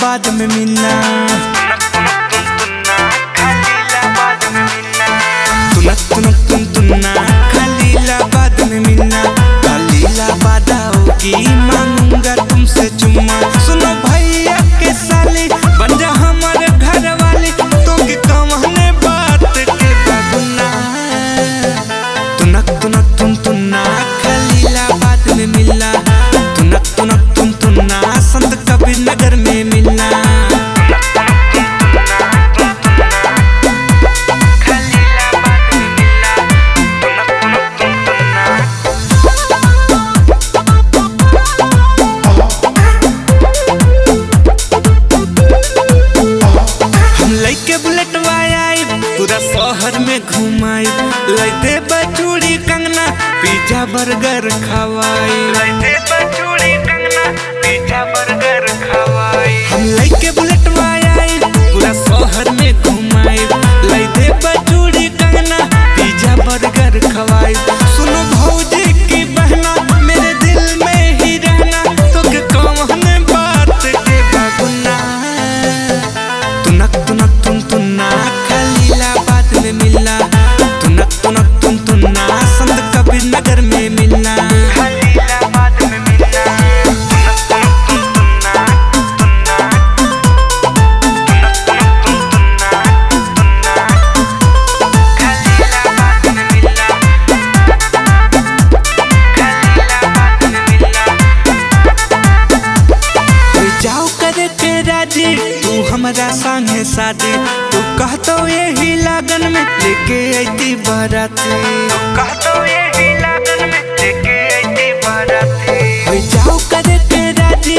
बाद में मिलना खलीलाबाद में मिलना खलीलाबाद आओगी मांगूंगा तुमसे चुम्मा। सुनो भैया के साली बन जा हमारे घर वाली तो कि कमाने बात के बगुना तुनक खलीलाबाद में मिलना तुनक संत कबीर नगर में मिलना। पूरा शहर में घुमाई लैते बचूड़ी कंगना पिज्जा बर्गर खवाई हम लैके बुलेटवा आई पूरा शहर में घुमाई लैते बचूड़ी कंगना पिज्जा बर्गर खवाई। सुनो भौजी की बहना मेरे दिल में ही रहना तो के कौन बात के बगुना तुनक खलीलाबाद में मिलना तुनक संत कबीर नगर में मिलना। खलीलाबाद में मिलना जाओ करे के राजी तू हमारा संगे शादी तू कहतो यही लगन में लेके आती बाराती जाओ करे के राजी